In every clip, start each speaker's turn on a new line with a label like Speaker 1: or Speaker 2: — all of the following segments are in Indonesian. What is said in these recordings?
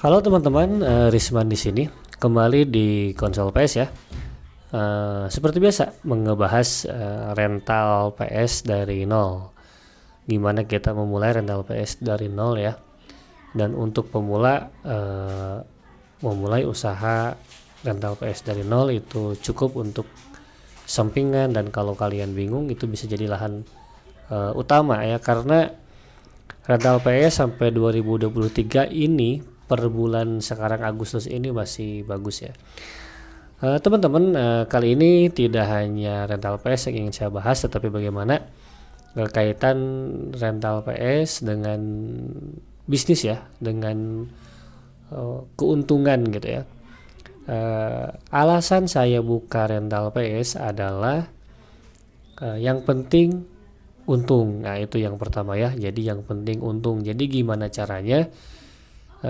Speaker 1: Halo teman-teman, Risman di sini kembali di Konsol PS ya. Seperti biasa ngebahas rental PS dari nol. Gimana kita memulai rental PS dari nol ya. Dan untuk pemula memulai usaha rental PS dari nol itu cukup untuk sampingan, dan kalau kalian bingung itu bisa jadi lahan utama ya, karena rental PS sampai 2023 ini per bulan sekarang Agustus ini masih bagus ya. Teman-teman, kali ini tidak hanya rental PS yang ingin saya bahas, tetapi bagaimana kaitan rental PS dengan bisnis ya, dengan keuntungan gitu ya. Alasan saya buka rental PS adalah yang penting untung. Nah, itu yang pertama ya. Jadi yang penting untung. Jadi gimana caranya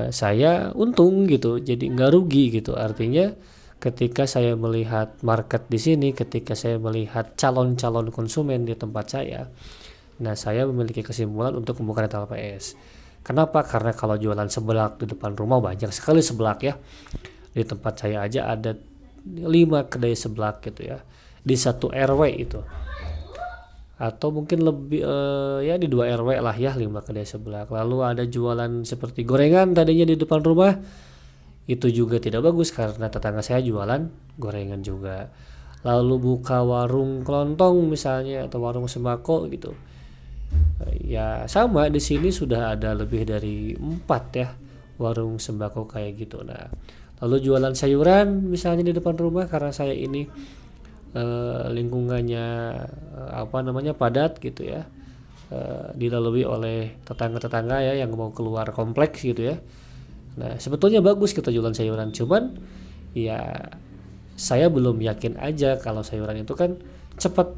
Speaker 1: saya untung gitu, jadi nggak rugi gitu. Artinya ketika saya melihat market di sini, ketika saya melihat calon-calon konsumen di tempat saya, nah saya memiliki kesimpulan untuk membuka rental PS. Kenapa? Karena kalau jualan seblak di depan rumah banyak sekali seblak ya. Di tempat saya aja ada 5 kedai seblak gitu ya, di satu RW itu, atau mungkin lebih ya di 2 RW lah ya, 5 kedai seblak. Lalu ada jualan seperti gorengan tadinya di depan rumah, itu juga tidak bagus karena tetangga saya jualan gorengan juga. Lalu buka warung kelontong misalnya, atau warung sembako gitu, ya sama di sini sudah ada lebih dari 4 ya warung sembako kayak gitu. Nah, lalu jualan sayuran misalnya di depan rumah, karena saya ini lingkungannya padat gitu ya, dilalui oleh tetangga-tetangga ya yang mau keluar kompleks gitu ya. Nah, sebetulnya bagus kita jualan sayuran, cuman ya saya belum yakin aja kalau sayuran itu kan cepat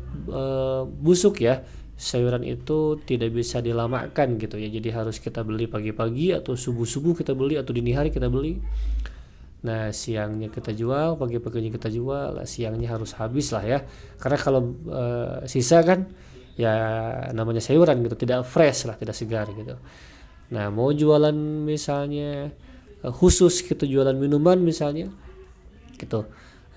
Speaker 1: busuk ya. Sayuran itu tidak bisa dilamakan gitu ya, jadi harus kita beli pagi-pagi atau subuh-subuh kita beli, atau dini hari kita beli. Nah, siangnya kita jual, pagi-paginya kita jual, siangnya harus habis lah ya. Karena kalau sisa kan ya namanya sayuran gitu, tidak fresh lah, tidak segar gitu. Nah, mau jualan misalnya khusus gitu, jualan minuman misalnya gitu.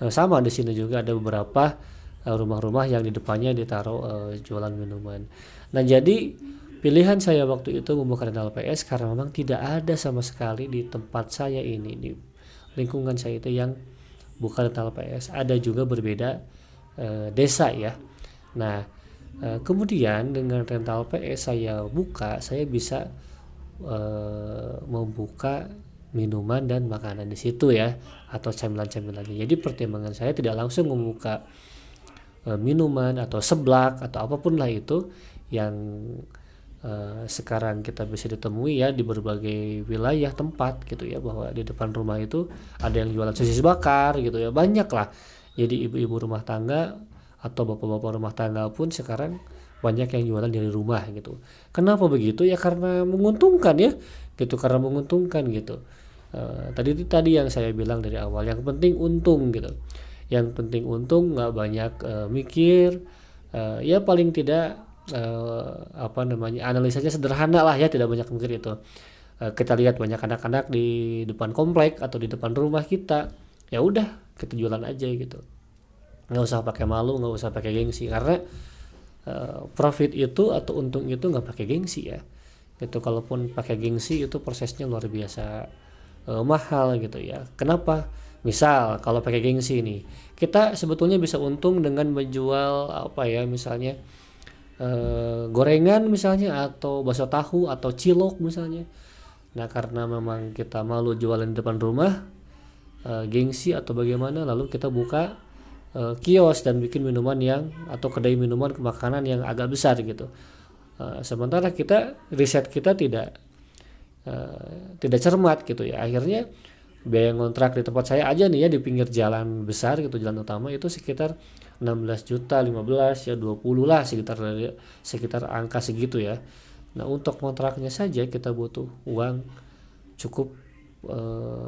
Speaker 1: Sama di sini juga ada beberapa rumah-rumah yang di depannya ditaruh jualan minuman. Nah, jadi pilihan saya waktu itu membuka rental PS karena memang tidak ada sama sekali di tempat saya ini, di lingkungan saya itu yang buka rental PS. Ada juga berbeda desa ya. Nah, kemudian dengan rental PS saya buka, saya bisa membuka minuman dan makanan di situ ya, atau camilan-camilannya. Jadi pertimbangan saya tidak langsung membuka minuman atau seblak atau apapun lah itu yang sekarang kita bisa ditemui ya di berbagai wilayah tempat gitu ya, bahwa di depan rumah itu ada yang jualan sosis bakar gitu ya, banyak lah. Jadi ibu-ibu rumah tangga atau bapak-bapak rumah tangga pun sekarang banyak yang jualan dari rumah gitu. Kenapa begitu ya? Karena menguntungkan ya gitu, karena menguntungkan gitu. Tadi yang saya bilang dari awal, yang penting untung gitu. Yang penting untung, nggak banyak mikir, ya paling tidak analisanya sederhana lah ya, tidak banyak mikir itu. Kita lihat banyak anak-anak di depan komplek atau di depan rumah kita, ya udah kita jualan aja gitu, nggak usah pakai malu, nggak usah pakai gengsi, karena profit itu atau untung itu nggak pakai gengsi ya gitu. Kalaupun pakai gengsi itu prosesnya luar biasa mahal gitu ya. Kenapa? Misal kalau pakai gengsi nih, kita sebetulnya bisa untung dengan menjual misalnya gorengan misalnya, atau bakso tahu atau cilok misalnya. Nah, karena memang kita malu jualan di depan rumah, gengsi atau bagaimana, lalu kita buka kios dan bikin minuman yang, atau kedai minuman makanan yang agak besar gitu. Sementara riset kita tidak cermat gitu ya. Akhirnya biaya ngontrak di tempat saya aja nih ya, di pinggir jalan besar gitu, jalan utama itu sekitar 16 juta, 15 ya, 20 lah, sekitar angka segitu ya. Nah, untuk kontraknya saja kita butuh uang cukup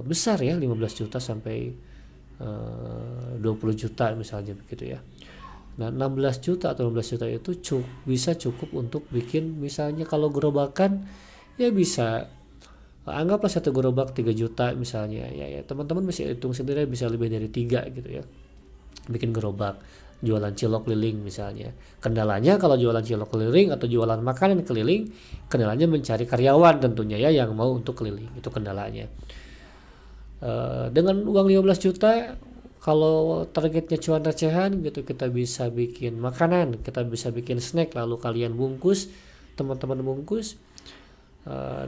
Speaker 1: besar ya, 15 juta sampai 20 juta misalnya begitu ya. Nah, 16 juta atau 15 juta itu bisa cukup untuk bikin misalnya kalau gerobakan ya bisa Anggaplah satu gerobak 3 juta misalnya, ya teman-teman bisa hitung sendiri, bisa lebih dari 3 gitu ya, bikin gerobak jualan cilok keliling misalnya. Kendalanya kalau jualan cilok keliling atau jualan makanan keliling, kendalanya mencari karyawan tentunya ya yang mau untuk keliling, itu kendalanya. Dengan uang 15 juta, kalau targetnya cuan recehan gitu, kita bisa bikin makanan, kita bisa bikin snack, lalu kalian bungkus, teman-teman bungkus.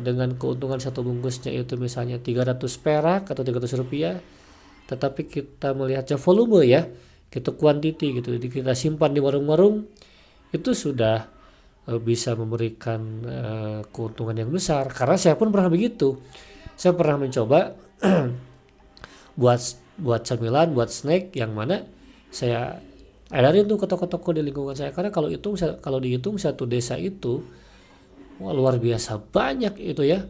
Speaker 1: Dengan keuntungan satu bungkusnya itu misalnya 300 perak atau 300 rupiah, tetapi kita melihatnya volume ya, gitu, quantity gitu, jadi kita simpan di warung-warung, itu sudah bisa memberikan keuntungan yang besar. Karena saya pun pernah begitu, saya pernah mencoba buat camilan, buat snack, yang mana saya edarin tuh ke toko-toko di lingkungan saya. Karena kalau dihitung satu desa itu, wah, luar biasa banyak itu ya,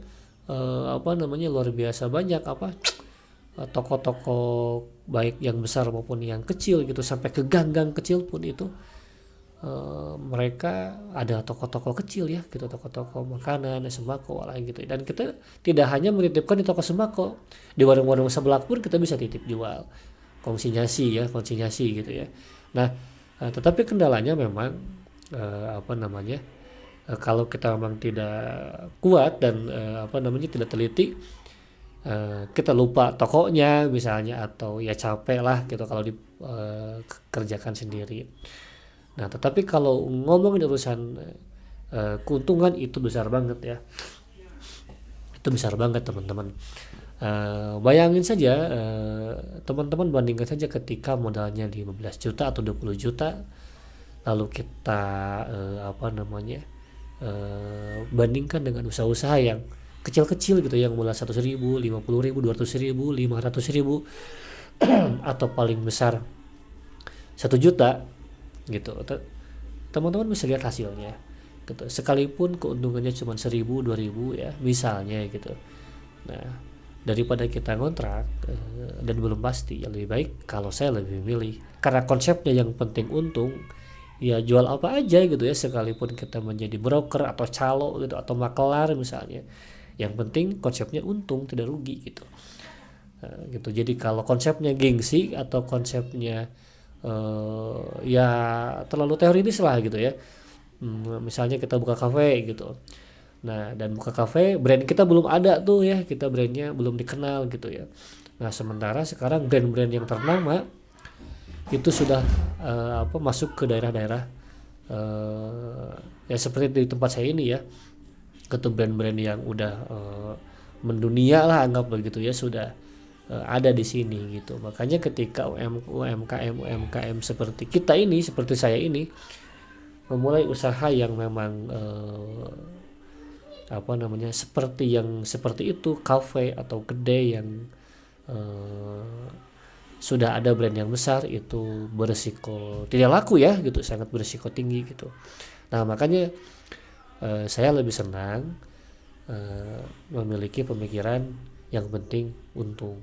Speaker 1: luar biasa banyak toko-toko, baik yang besar maupun yang kecil gitu, sampai ke gang-gang kecil pun itu mereka ada toko-toko kecil ya gitu, toko-toko makanan, sembako lah gitu. Dan kita tidak hanya menitipkan di toko sembako, di warung-warung sebelah pun kita bisa titip jual, konsinyasi gitu ya. Nah, tetapi kendalanya memang kalau kita memang tidak kuat dan tidak teliti, kita lupa tokonya misalnya, atau ya capek lah gitu kalau dikerjakan sendiri. Nah, tetapi kalau ngomongin urusan keuntungan, itu besar banget ya, itu besar banget teman-teman. Bayangin saja, teman-teman bandingkan saja ketika modalnya 15 juta atau 20 juta, lalu kita bandingkan dengan usaha-usaha yang kecil-kecil gitu, yang mulai 100.000, 50.000, 200.000, 500.000 atau paling besar 1 juta gitu. Teman-teman bisa lihat hasilnya gitu, sekalipun keuntungannya cuma 1.000, 2.000 ya misalnya gitu. Nah, daripada kita ngontrak dan belum pasti, ya lebih baik kalau saya lebih milih, karena konsepnya yang penting untung, ya jual apa aja gitu ya, sekalipun kita menjadi broker atau calo gitu atau makelar misalnya, yang penting konsepnya untung, tidak rugi gitu. Gitu. Jadi kalau konsepnya gengsi atau konsepnya ya terlalu teoritis lah gitu ya, misalnya kita buka kafe gitu, nah dan buka kafe brand kita belum ada tuh ya, kita brandnya belum dikenal gitu ya. Nah, sementara sekarang brand-brand yang ternama itu sudah masuk ke daerah-daerah ya seperti di tempat saya ini ya, ke brand-brand yang udah mendunia lah, anggap begitu ya, sudah ada di sini gitu. Makanya ketika UMKM seperti kita ini, seperti saya ini, memulai usaha yang memang seperti itu, kafe atau kedai yang sudah ada brand yang besar, itu beresiko tidak laku ya gitu, sangat beresiko tinggi gitu. Nah, makanya saya lebih senang memiliki pemikiran yang penting untung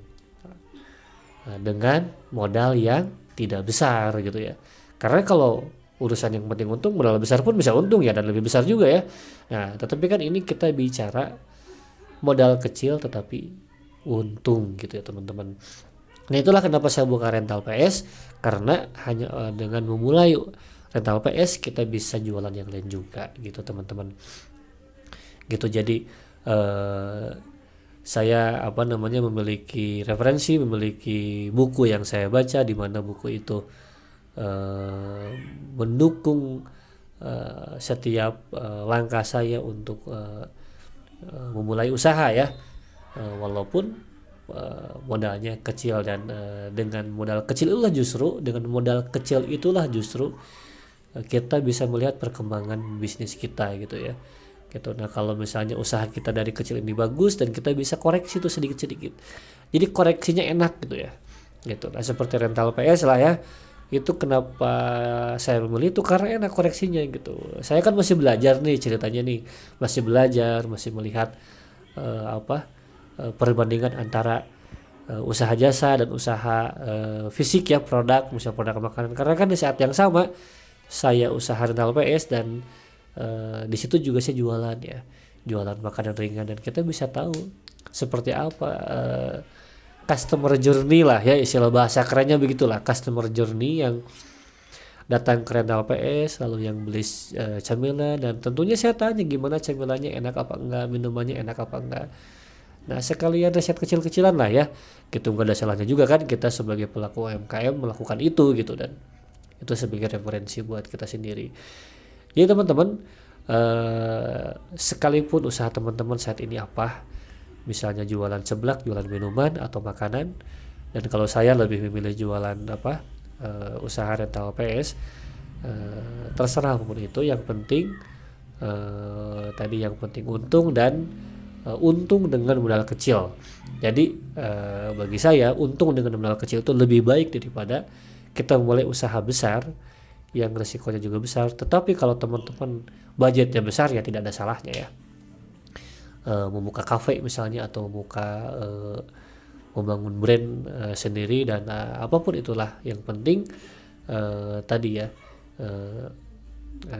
Speaker 1: dengan modal yang tidak besar gitu ya. Karena kalau urusan yang penting untung, modal besar pun bisa untung ya, dan lebih besar juga ya. Nah, tetapi kan ini kita bicara modal kecil tetapi untung gitu ya teman-teman. Nah, itulah kenapa saya buka rental PS, karena hanya dengan memulai rental PS kita bisa jualan yang lain juga gitu teman-teman. Gitu. Jadi saya memiliki referensi, memiliki buku yang saya baca, di mana buku itu mendukung setiap langkah saya untuk memulai usaha ya, walaupun modalnya kecil, dan dengan modal kecil itulah justru kita bisa melihat perkembangan bisnis kita gitu ya gitu. Nah, kalau misalnya usaha kita dari kecil ini bagus, dan kita bisa koreksi itu sedikit-sedikit, jadi koreksinya enak gitu ya gitu. Nah, seperti rental PS lah ya, itu kenapa saya memilih itu, karena enak koreksinya gitu. Saya kan masih belajar nih ceritanya nih, masih belajar, masih melihat perbandingan antara usaha jasa dan usaha fisik ya, produk, misalnya produk makanan. Karena kan di saat yang sama saya usaha rental PS, dan di situ juga saya jualan makanan ringan, dan kita bisa tahu seperti apa customer journey lah ya, istilah bahasa kerennya begitulah, customer journey yang datang ke rental PS lalu yang beli camilan, dan tentunya saya tanya gimana camilannya, enak apa enggak, minumannya enak apa enggak. Nah sekalian riset kecil-kecilan lah ya gitu, nggak ada salahnya juga kan kita sebagai pelaku UMKM melakukan itu gitu, dan itu sebagai referensi buat kita sendiri. Jadi teman-teman, sekalipun usaha teman-teman saat ini apa, misalnya jualan seblak, jualan minuman atau makanan, dan kalau saya lebih memilih jualan apa, usaha rental PS, terserah apapun itu, yang penting tadi yang penting untung, dan untung dengan modal kecil. Jadi bagi saya untung dengan modal kecil itu lebih baik daripada kita mulai usaha besar yang resikonya juga besar. Tetapi kalau teman-teman budgetnya besar ya tidak ada salahnya ya, membuka kafe misalnya, atau membangun brand sendiri, dan apapun itulah, yang penting tadi ya,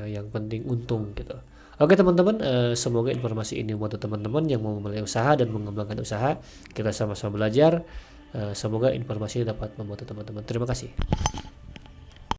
Speaker 1: yang penting untung gitu. Oke teman-teman, semoga informasi ini membantu teman-teman yang mau memulai usaha dan mengembangkan usaha. Kita sama-sama belajar. Semoga informasi dapat membantu teman-teman. Terima kasih.